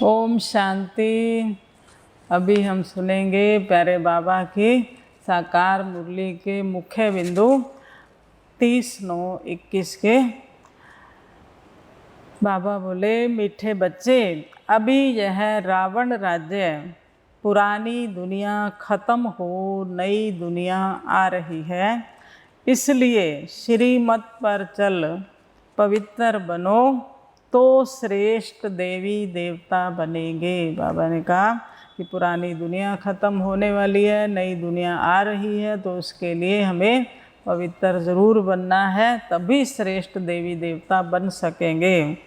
ओम शांति। अभी हम सुनेंगे प्यारे बाबा की साकार मुरली के मुख्य बिंदु 30/9/21 के। बाबा बोले, मीठे बच्चे, अभी यह रावण राज्य पुरानी दुनिया खत्म हो नई दुनिया आ रही है, इसलिए श्रीमत पर चल पवित्र बनो तो श्रेष्ठ देवी देवता बनेंगे। बाबा ने कहा कि पुरानी दुनिया ख़त्म होने वाली है, नई दुनिया आ रही है, तो उसके लिए हमें पवित्र ज़रूर बनना है, तभी श्रेष्ठ देवी देवता बन सकेंगे।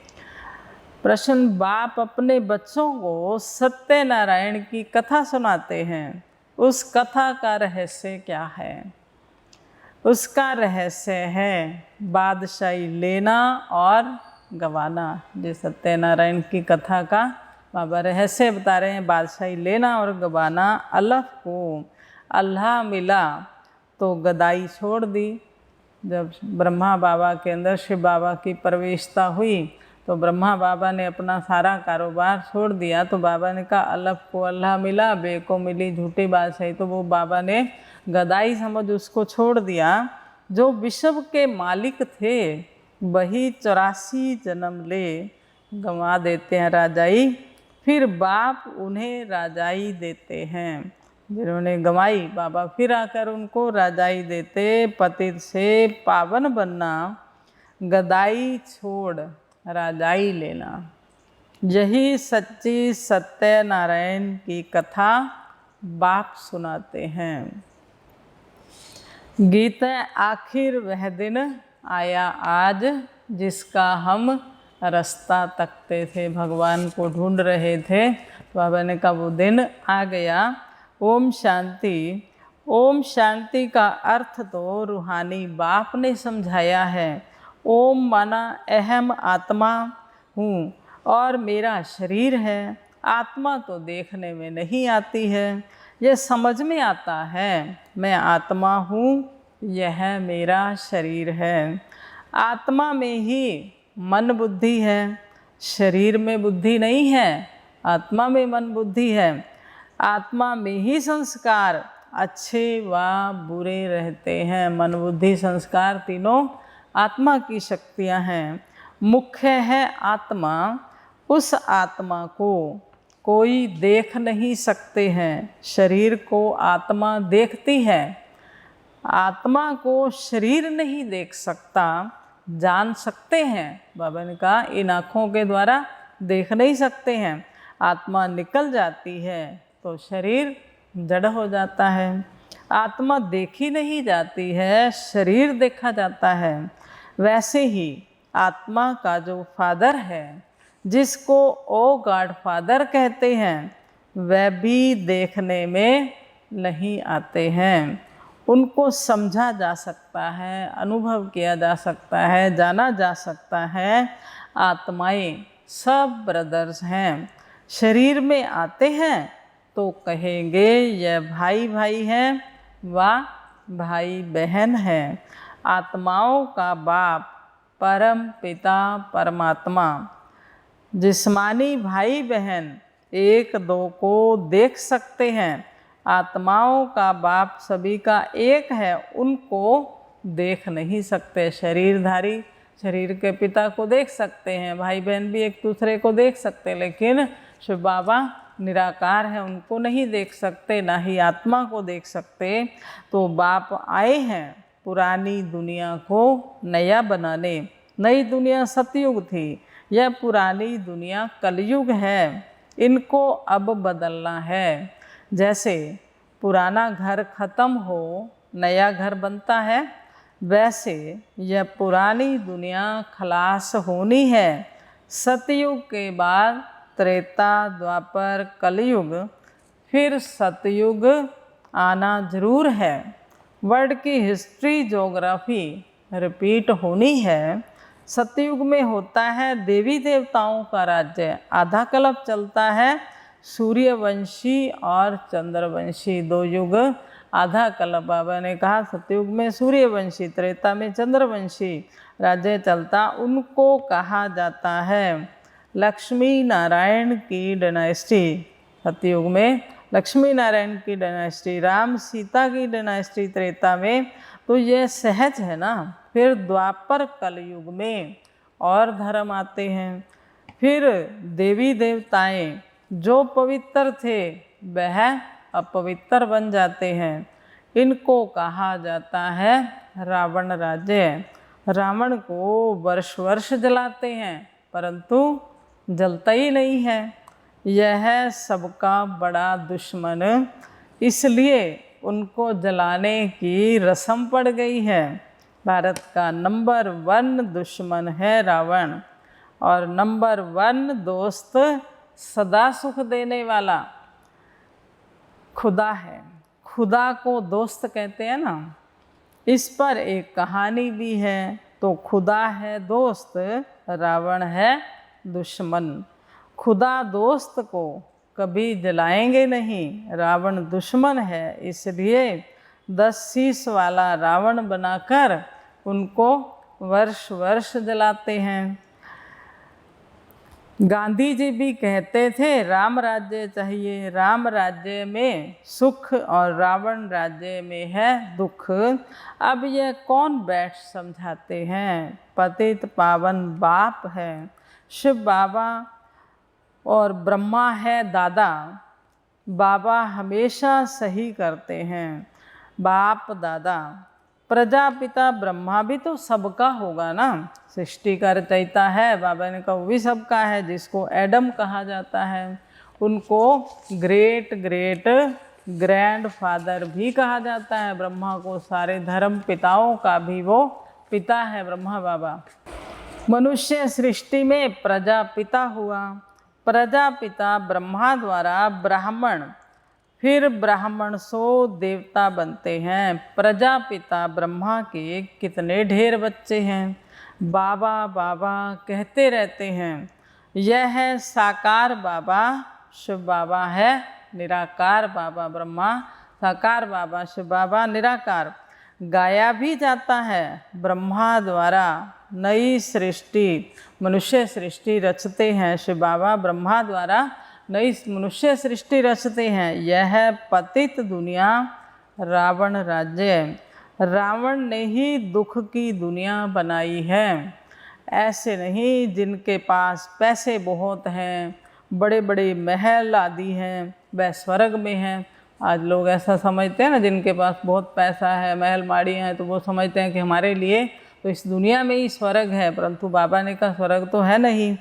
प्रश्न, बाप अपने बच्चों को सत्यनारायण की कथा सुनाते हैं, उस कथा का रहस्य क्या है? उसका रहस्य है बादशाही लेना और गवाना। जो सत्यनारायण की कथा का बाबा रहस्य बता रहे हैं, बादशाही लेना और गवाना। अल्लाह को अल्लाह मिला तो गदाई छोड़ दी। जब ब्रह्मा बाबा के अंदर शिव बाबा की प्रवेशता हुई तो ब्रह्मा बाबा ने अपना सारा कारोबार छोड़ दिया। तो बाबा ने कहा अल्लाह को अल्लाह मिला, बे को मिली झूठी बादशाही। तो वो बाबा ने गदाई समझ उसको छोड़ दिया। जो विश्व के मालिक थे वही 84 जन्म ले गंवा देते हैं राजाई, फिर बाप उन्हें राजाई देते हैं। जिन्होंने गंवाई बाबा फिर आकर उनको राजाई देते। पतित से पावन बनना, गदाई छोड़ राजाई लेना, यही सच्ची सत्यनारायण की कथा बाप सुनाते हैं। गीता आखिर वह दिन आया आज जिसका हम रास्ता तकते थे, भगवान को ढूंढ रहे थे। बाबा ने कहा वो दिन आ गया। ओम शांति। ओम शांति का अर्थ तो रूहानी बाप ने समझाया है। ओम माना अहम आत्मा हूँ और मेरा शरीर है। आत्मा तो देखने में नहीं आती है, यह समझ में आता है मैं आत्मा हूँ, यह मेरा शरीर है। आत्मा में ही मन बुद्धि है, शरीर में बुद्धि नहीं है, आत्मा में मन बुद्धि है। आत्मा में ही संस्कार अच्छे व बुरे रहते हैं। मन बुद्धि संस्कार तीनों आत्मा की शक्तियाँ हैं। मुख्य है आत्मा। उस आत्मा को कोई देख नहीं सकते हैं, शरीर को आत्मा देखती है। आत्मा को शरीर नहीं देख सकता, जान सकते हैं। बाबा ने कहा इन आँखों के द्वारा देख नहीं सकते हैं। आत्मा निकल जाती है तो शरीर जड़ हो जाता है। आत्मा देखी नहीं जाती है, शरीर देखा जाता है। वैसे ही आत्मा का जो फादर है, जिसको ओ गॉड फादर कहते हैं, वह भी देखने में नहीं आते हैं। उनको समझा जा सकता है, अनुभव किया जा सकता है, जाना जा सकता है। आत्माएं सब ब्रदर्स हैं। शरीर में आते हैं तो कहेंगे यह भाई भाई हैं व भाई बहन हैं। आत्माओं का बाप परम पिता परमात्मा। जिस्मानी भाई बहन एक दो को देख सकते हैं। आत्माओं का बाप सभी का एक है, उनको देख नहीं सकते। शरीरधारी शरीर के पिता को देख सकते हैं, भाई बहन भी एक दूसरे को देख सकते, लेकिन शिव बाबा निराकार है, उनको नहीं देख सकते, ना ही आत्मा को देख सकते। तो बाप आए हैं पुरानी दुनिया को नया बनाने। नई दुनिया सतयुग थी, यह पुरानी दुनिया कलयुग है। इनको अब बदलना है। जैसे पुराना घर ख़त्म हो नया घर बनता है, वैसे यह पुरानी दुनिया खलास होनी है। सतयुग के बाद त्रेता द्वापर कलयुग, फिर सतयुग आना जरूर है। वर्ल्ड की हिस्ट्री ज्योग्राफी रिपीट होनी है। सतयुग में होता है देवी देवताओं का राज्य, आधा कल्प चलता है सूर्यवंशी और चंद्रवंशी, दो युग आधा कल्प। बाबा ने कहा सतयुग में सूर्यवंशी, त्रेता में चंद्रवंशी राज्य चलता, उनको कहा जाता है लक्ष्मी नारायण की डायनेस्टी, सतयुग में लक्ष्मी नारायण की डायनेस्टी, राम सीता की डायनेस्टी त्रेता में, तो ये सहज है ना। फिर द्वापर कलयुग में और धर्म आते हैं। फिर देवी देवताएं जो पवित्र थे वह अपवित्र बन जाते हैं। इनको कहा जाता है रावण राज्य। रावण को वर्ष वर्ष जलाते हैं परंतु जलता ही नहीं है। यह सबका बड़ा दुश्मन, इसलिए उनको जलाने की रस्म पड़ गई है। भारत का नंबर 1 दुश्मन है रावण, और नंबर 1 दोस्त सदा सुख देने वाला खुदा है। खुदा को दोस्त कहते हैं ना। इस पर एक कहानी भी है। तो खुदा है दोस्त, रावण है दुश्मन। खुदा दोस्त को कभी जलाएंगे नहीं, रावण दुश्मन है, इसलिए 10 शीश वाला रावण बनाकर उनको वर्ष वर्ष जलाते हैं। गांधी जी भी कहते थे राम राज्य चाहिए, राम राज्य में सुख और रावण राज्य में है दुख। अब यह कौन बैठ समझाते हैं? पतित पावन बाप है, शिव बाबा और ब्रह्मा है दादा। बाबा हमेशा सही करते हैं, बाप दादा। प्रजापिता ब्रह्मा भी तो सबका होगा ना, सृष्टि का रचयिता है। बाबा ने कहा वो भी सबका है। जिसको एडम कहा जाता है उनको ग्रेट ग्रेट ग्रैंड फादर भी कहा जाता है। ब्रह्मा को सारे धर्म पिताओं का भी वो पिता है ब्रह्मा बाबा। मनुष्य सृष्टि में प्रजापिता हुआ। प्रजापिता ब्रह्मा द्वारा ब्राह्मण, फिर ब्राह्मण सो देवता बनते हैं। प्रजापिता ब्रह्मा के कितने ढेर बच्चे हैं। बाबा बाबा कहते रहते हैं। यह है साकार बाबा, शिव बाबा है निराकार बाबा। ब्रह्मा साकार बाबा, शिव बाबा निराकार। गाया भी जाता है ब्रह्मा द्वारा नई सृष्टि, मनुष्य सृष्टि रचते हैं। शिव बाबा ब्रह्मा द्वारा नई मनुष्य सृष्टि रचते हैं। यह पतित दुनिया रावण राज्य। रावण ने ही दुख की दुनिया बनाई है। ऐसे नहीं जिनके पास पैसे बहुत हैं, बड़े बड़े महल आदि हैं, वह स्वर्ग में हैं। आज लोग ऐसा समझते हैं ना, जिनके पास बहुत पैसा है, महल माड़ी हैं, तो वो समझते हैं कि हमारे लिए तो इस दुनिया में ही स्वर्ग है। परंतु बाबा ने कहा स्वर्ग तो है नहीं।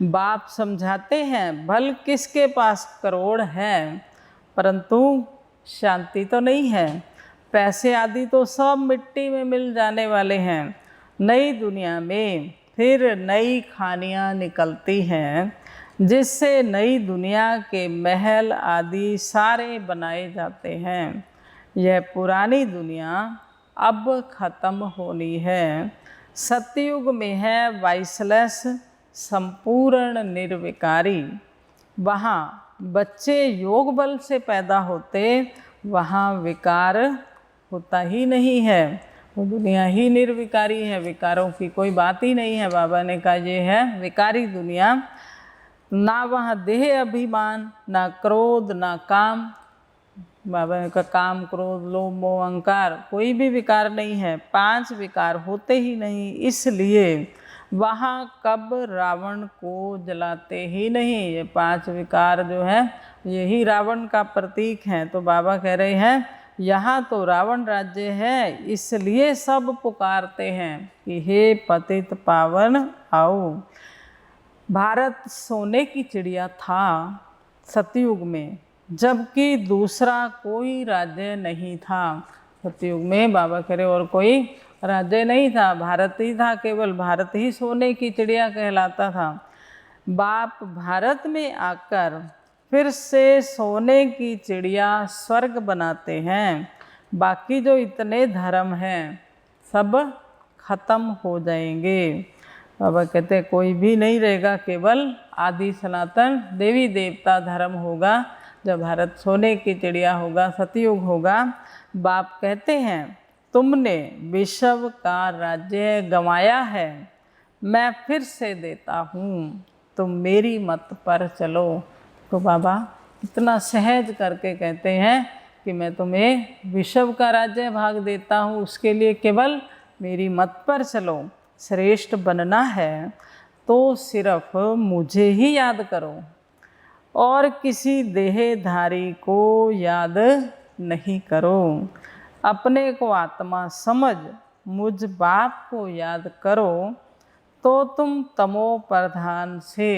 बाप समझाते हैं भल किसके पास करोड़ हैं परंतु शांति तो नहीं है। पैसे आदि तो सब मिट्टी में मिल जाने वाले हैं। नई दुनिया में फिर नई खानियाँ निकलती हैं, जिससे नई दुनिया के महल आदि सारे बनाए जाते हैं। यह पुरानी दुनिया अब खत्म होनी है। सतयुग में है वाइसलेस, संपूर्ण निर्विकारी। वहाँ बच्चे योग बल से पैदा होते, वहाँ विकार होता ही नहीं है। वो दुनिया ही निर्विकारी है, विकारों की कोई बात ही नहीं है। बाबा ने कहा ये है विकारी दुनिया। ना वहाँ देह अभिमान, ना क्रोध, ना काम। बाबा का काम क्रोध लोभ मोह अहंकार कोई भी विकार नहीं है। 5 विकार होते ही नहीं, इसलिए वहाँ कब रावण को जलाते ही नहीं। ये 5 विकार जो है यही रावण का प्रतीक हैं। तो बाबा कह रहे हैं यहाँ तो रावण राज्य है, इसलिए सब पुकारते हैं कि हे पतित पावन आओ। भारत सोने की चिड़िया था सतयुग में, जबकि दूसरा कोई राज्य नहीं था। सतयुग में बाबा कह रहे और कोई राज्य नहीं था, भारत ही था। केवल भारत ही सोने की चिड़िया कहलाता था। बाप भारत में आकर फिर से सोने की चिड़िया स्वर्ग बनाते हैं। बाकी जो इतने धर्म हैं सब खत्म हो जाएंगे। बाबा कहते कोई भी नहीं रहेगा, केवल आदि सनातन देवी देवता धर्म होगा। जब भारत सोने की चिड़िया होगा, सतयुग होगा। बाप कहते हैं तुमने विश्व का राज्य गंवाया है, मैं फिर से देता हूँ। तुम मेरी मत पर चलो। तो बाबा इतना सहज करके कहते हैं कि मैं तुम्हें विश्व का राज्य भाग देता हूँ, उसके लिए केवल मेरी मत पर चलो। श्रेष्ठ बनना है तो सिर्फ मुझे ही याद करो और किसी देहधारी को याद नहीं करो। अपने को आत्मा समझ मुझ बाप को याद करो तो तुम तमो प्रधान से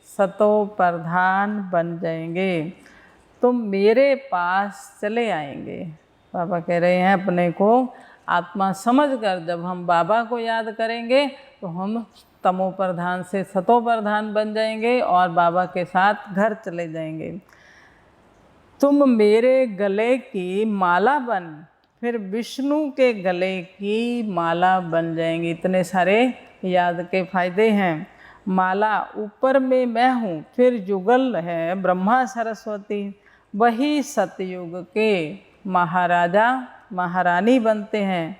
सतो प्रधान बन जाएंगे, तुम मेरे पास चले आएंगे। बाबा कह रहे हैं अपने को आत्मा समझकर जब हम बाबा को याद करेंगे तो हम तमो प्रधान से सतो प्रधान बन जाएंगे और बाबा के साथ घर चले जाएंगे। तुम मेरे गले की माला बन फिर विष्णु के गले की माला बन जाएंगी। इतने सारे याद के फायदे हैं। माला ऊपर में मैं हूँ, फिर युगल है ब्रह्मा सरस्वती, वही सतयुग के महाराजा महारानी बनते हैं।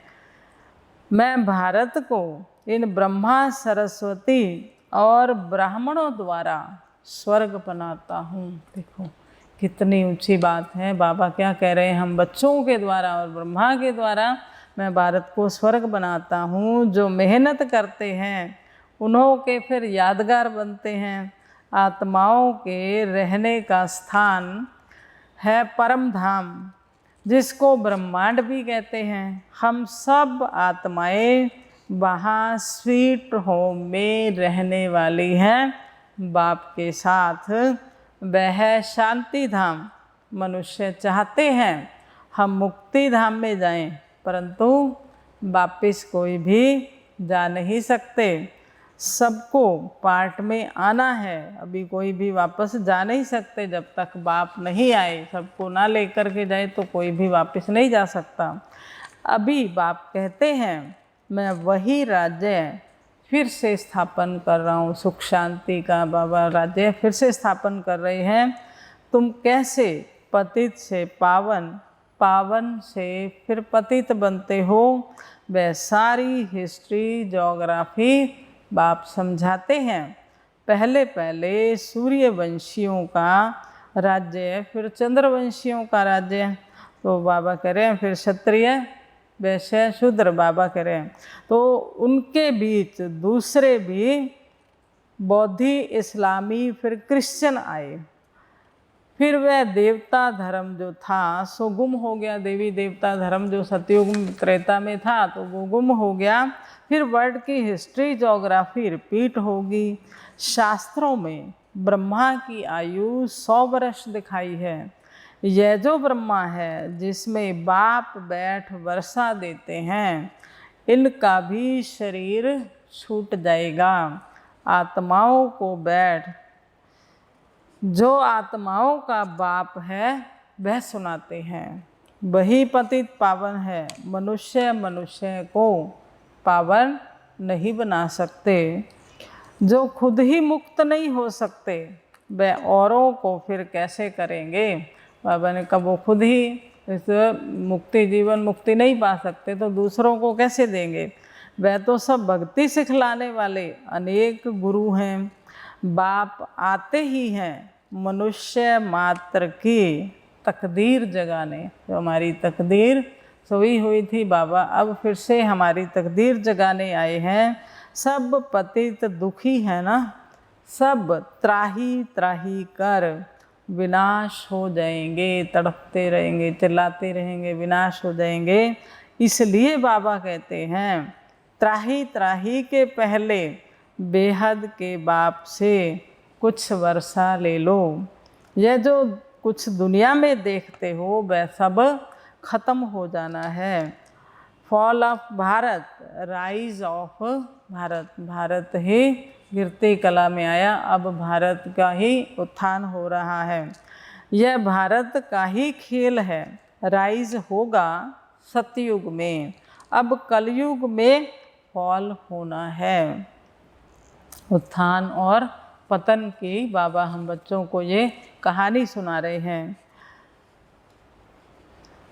मैं भारत को इन ब्रह्मा सरस्वती और ब्राह्मणों द्वारा स्वर्ग बनाता हूँ। देखो कितनी ऊंची बात है। बाबा क्या कह रहे हैं, हम बच्चों के द्वारा और ब्रह्मा के द्वारा मैं भारत को स्वर्ग बनाता हूँ। जो मेहनत करते हैं उन्हों के फिर यादगार बनते हैं। आत्माओं के रहने का स्थान है परम धाम, जिसको ब्रह्मांड भी कहते हैं। हम सब आत्माएं वहाँ स्वीट होम में रहने वाली हैं बाप के साथ। वह शांति धाम मनुष्य चाहते हैं हम मुक्ति धाम में जाएं, परंतु वापिस कोई भी जा नहीं सकते। सबको पार्ट में आना है, अभी कोई भी वापस जा नहीं सकते जब तक बाप नहीं आए। सबको ना लेकर के जाए तो कोई भी वापस नहीं जा सकता। अभी बाप कहते हैं मैं वही राज्य फिर से स्थापन कर रहा हूँ, सुख शांति का बाबा राज्य फिर से स्थापन कर रहे हैं। तुम कैसे पतित से पावन, पावन से फिर पतित बनते हो, वह सारी हिस्ट्री ज्योग्राफी बाप समझाते हैं। पहले पहले सूर्यवंशियों का राज्य, फिर चंद्रवंशियों का राज्य। तो बाबा कह रहे हैं फिर क्षत्रिय वैश्य शूद्र, बाबा कह रहे हैं। तो उनके बीच दूसरे भी बौद्धि, इस्लामी, फिर क्रिश्चियन आए। फिर वह देवता धर्म जो था सो गुम हो गया। देवी देवता धर्म जो सतयुग त्रेता में था तो वो गुम हो गया। फिर वर्ल्ड की हिस्ट्री ज्योग्राफी रिपीट होगी। शास्त्रों में ब्रह्मा की आयु 100 वर्ष दिखाई है। यह जो ब्रह्मा है जिसमें बाप बैठ वर्षा देते हैं, इनका भी शरीर छूट जाएगा। आत्माओं को बैठ जो आत्माओं का बाप है वह सुनाते हैं। वही पतित पावन है। मनुष्य मनुष्य को पावन नहीं बना सकते। जो खुद ही मुक्त नहीं हो सकते वह औरों को फिर कैसे करेंगे। बाबा ने कहा वो खुद ही इस मुक्ति, जीवन मुक्ति नहीं पा सकते तो दूसरों को कैसे देंगे। वह तो सब भक्ति सिखलाने वाले अनेक गुरु हैं। बाप आते ही हैं मनुष्य मात्र की तकदीर जगाने। जो हमारी तकदीर सोई हुई थी, बाबा अब फिर से हमारी तकदीर जगाने आए हैं। सब पतित दुखी है ना, सब त्राही त्राही कर विनाश हो जाएंगे। तड़पते रहेंगे, चिल्लाते रहेंगे, विनाश हो जाएंगे। इसलिए बाबा कहते हैं त्राही त्राही के पहले बेहद के बाप से कुछ वर्षा ले लो। यह जो कुछ दुनिया में देखते हो वह सब खत्म हो जाना है। Fall of Bharat, rise of Bharat. Bharat ही गिरती कला में आया, अब भारत का ही उत्थान हो रहा है। यह भारत का ही खेल है। राइज होगा सतयुग में, अब कलयुग में फॉल होना है। उत्थान और पतन की बाबा हम बच्चों को ये कहानी सुना रहे हैं।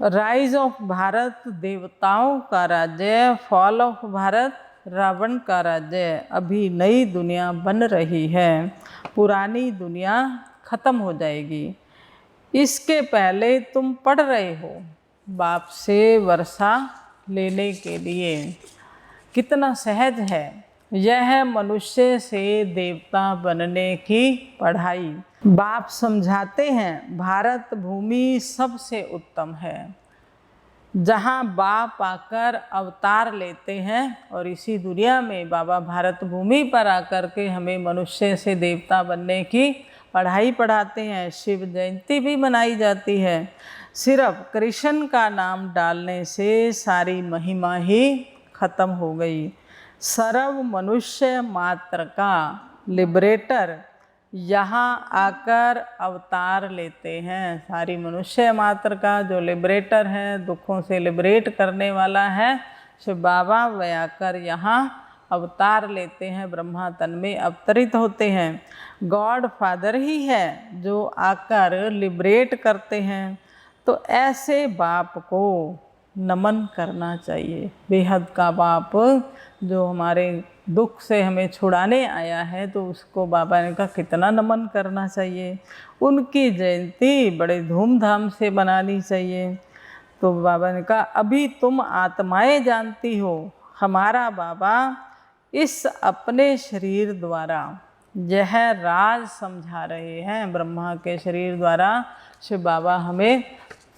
राइज ऑफ भारत देवताओं का राज्य, फॉल ऑफ भारत रावण का राज्य, अभी नई दुनिया बन रही है, पुरानी दुनिया खत्म हो जाएगी। इसके पहले तुम पढ़ रहे हो बाप से वर्षा लेने के लिए। कितना सहज है यह मनुष्य से देवता बनने की पढ़ाई। बाप समझाते हैं भारत भूमि सबसे उत्तम है, जहाँ बाप आकर अवतार लेते हैं और इसी दुनिया में बाबा भारत भूमि पर आकर के हमें मनुष्य से देवता बनने की पढ़ाई पढ़ाते हैं। शिव जयंती भी मनाई जाती है। सिर्फ कृष्ण का नाम डालने से सारी महिमा ही खत्म हो गई। सर्व मनुष्य मात्र का लिबरेटर यहाँ आकर अवतार लेते हैं। सारी मनुष्य मात्र का जो लिबरेटर है, दुखों से लिबरेट करने वाला है, शिव बाबा वे आकर यहाँ अवतार लेते हैं, ब्रह्मा तन में अवतरित होते हैं। गॉड फादर ही है जो आकर लिबरेट करते हैं। तो ऐसे बाप को नमन करना चाहिए। बेहद का बाप जो हमारे दुख से हमें छुड़ाने आया है, तो उसको बाबा ने कहा कितना नमन करना चाहिए। उनकी जयंती बड़े धूमधाम से मनानी चाहिए। तो बाबा ने कहा अभी तुम आत्माएं जानती हो, हमारा बाबा इस अपने शरीर द्वारा यह राज समझा रहे हैं। ब्रह्मा के शरीर द्वारा शिव बाबा हमें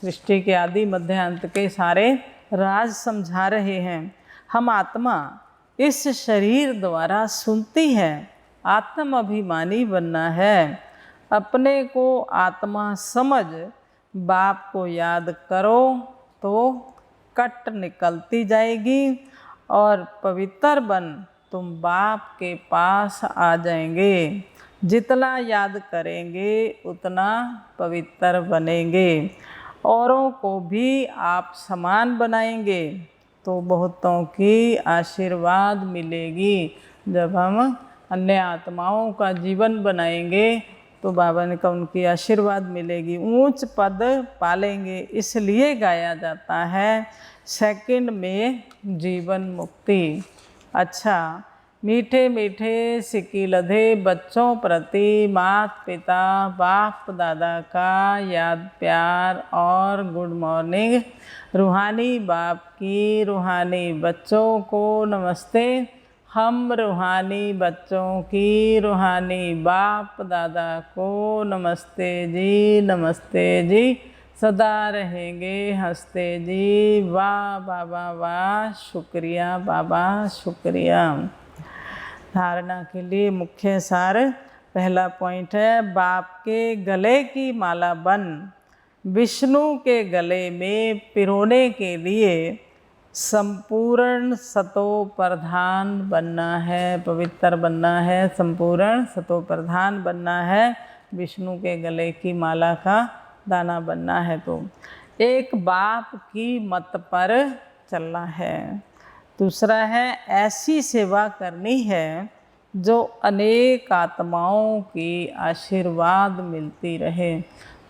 सृष्टि के आदि मध्य अंत के सारे राज समझा रहे हैं। हम आत्मा इस शरीर द्वारा सुनती है। आत्म अभिमानी बनना है, अपने को आत्मा समझ बाप को याद करो तो कट निकलती जाएगी और पवित्र बन तुम बाप के पास आ जाएंगे। जितना याद करेंगे उतना पवित्र बनेंगे, औरों को भी आप समान बनाएंगे तो बहुतों की आशीर्वाद मिलेगी। जब हम अन्य आत्माओं का जीवन बनाएंगे तो बाबा ने कहा उनकी आशीर्वाद मिलेगी, ऊंच पद पालेंगे। इसलिए गाया जाता है सेकंड में जीवन मुक्ति। अच्छा, मीठे मीठे सिक्की लधे बच्चों प्रति माता पिता बाप दादा का याद प्यार और गुड मॉर्निंग। रूहानी बाप की रूहानी बच्चों को नमस्ते। हम रूहानी बच्चों की रूहानी बाप दादा को नमस्ते जी, नमस्ते जी। सदा रहेंगे हंसते जी। वाह बाबा वाह, शुक्रिया बाबा शुक्रिया। धारणा के लिए मुख्य सार, पहला पॉइंट है बाप के गले की माला बन विष्णु के गले में पिरोने के लिए संपूर्ण सतो प्रधान बनना है, पवित्र बनना है, संपूर्ण सतो प्रधान बनना है, विष्णु के गले की माला का दाना बनना है। तो एक बाप की मत पर चलना है। दूसरा है ऐसी सेवा करनी है जो अनेक आत्माओं की आशीर्वाद मिलती रहे।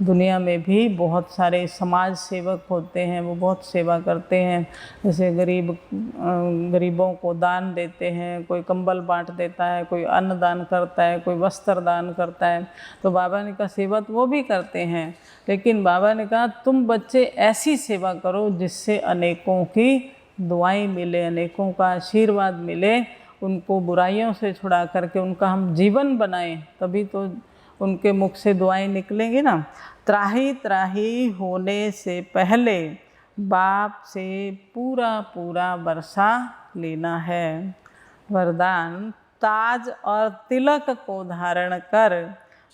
दुनिया में भी बहुत सारे समाज सेवक होते हैं, वो बहुत सेवा करते हैं। जैसे गरीबों को दान देते हैं, कोई कंबल बांट देता है, कोई अन्न दान करता है, कोई वस्त्र दान करता है। तो बाबा ने कहा सेवा तो वो भी करते हैं, लेकिन बाबा ने कहा तुम बच्चे ऐसी सेवा करो जिससे अनेकों की दुआएं मिले, अनेकों का आशीर्वाद मिले, उनको बुराइयों से छुड़ा करके उनका हम जीवन बनाएं, तभी तो उनके मुख से दुआएं निकलेंगी ना। त्राही त्राही होने से पहले बाप से पूरा पूरा वर्षा लेना है। वरदान, ताज और तिलक को धारण कर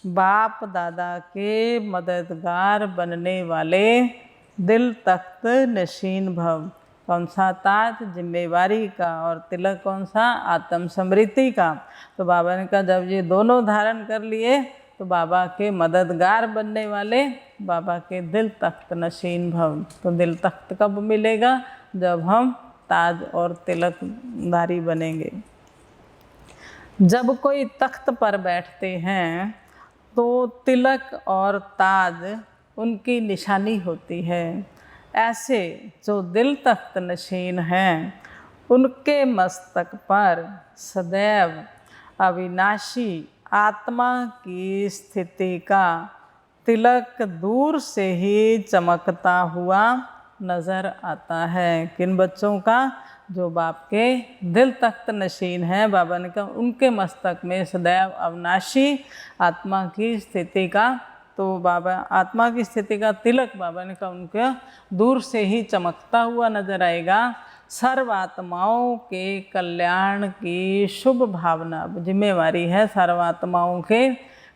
बाप दादा के मददगार बनने वाले दिल तख्त नशीन भव। कौन सा ताज? जिम्मेवारी का, और तिलक कौन सा? आत्म समृद्धि का। तो बाबा ने कहा जब ये दोनों धारण कर लिए तो बाबा के मददगार बनने वाले, बाबा के दिल तख्त नशीन भव। तो दिल तख्त कब मिलेगा? जब हम ताज और तिलकधारी बनेंगे। जब कोई तख्त पर बैठते हैं तो तिलक और ताज उनकी निशानी होती है। ऐसे जो दिल तख्त नशीन हैं उनके मस्तक पर सदैव अविनाशी आत्मा की स्थिति का तिलक दूर से ही चमकता हुआ नज़र आता है। किन बच्चों का? जो बाप के दिल तख्त नशीन है, बाबा ने कहा उनके मस्तक में सदैव अविनाशी आत्मा की स्थिति का, तो बाबा आत्मा की स्थिति का तिलक बाबा ने कहा उनके दूर से ही चमकता हुआ नजर आएगा। सर्वात्माओं के कल्याण की शुभ भावना, जिम्मेवारी है सर्वात्माओं के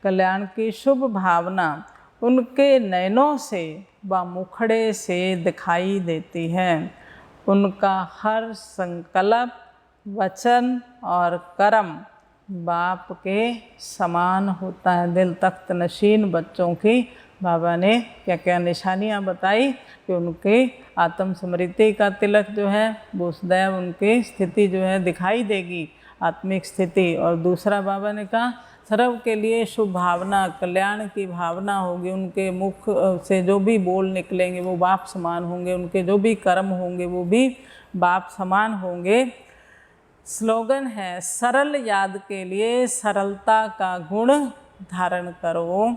कल्याण की शुभ भावना उनके नयनों से व मुखड़े से दिखाई देती है। उनका हर संकल्प, वचन और कर्म बाप के समान होता है। दिल तख्त नशीन बच्चों की बाबा ने क्या क्या निशानियाँ बताई कि उनके आत्म स्मृति का तिलक जो है वो सदैव उनकी स्थिति जो है दिखाई देगी, आत्मिक स्थिति। और दूसरा बाबा ने कहा सर्व के लिए शुभ भावना, कल्याण की भावना होगी। उनके मुख से जो भी बोल निकलेंगे वो बाप समान होंगे, उनके जो भी कर्म होंगे वो भी बाप समान होंगे। स्लोगन है सरल याद के लिए सरलता का गुण धारण करो,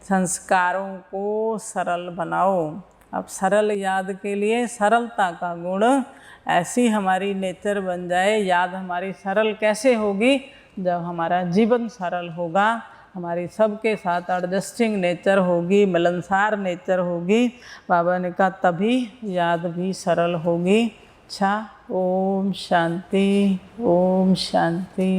संस्कारों को सरल बनाओ। अब सरल याद के लिए सरलता का गुण, ऐसी हमारी नेचर बन जाए। याद हमारी सरल कैसे होगी? जब हमारा जीवन सरल होगा, हमारी सबके साथ एडजस्टिंग नेचर होगी, मिलनसार नेचर होगी। बाबा ने कहा तभी याद भी सरल होगी। अच्छा, ओम शांति, ओम शांति।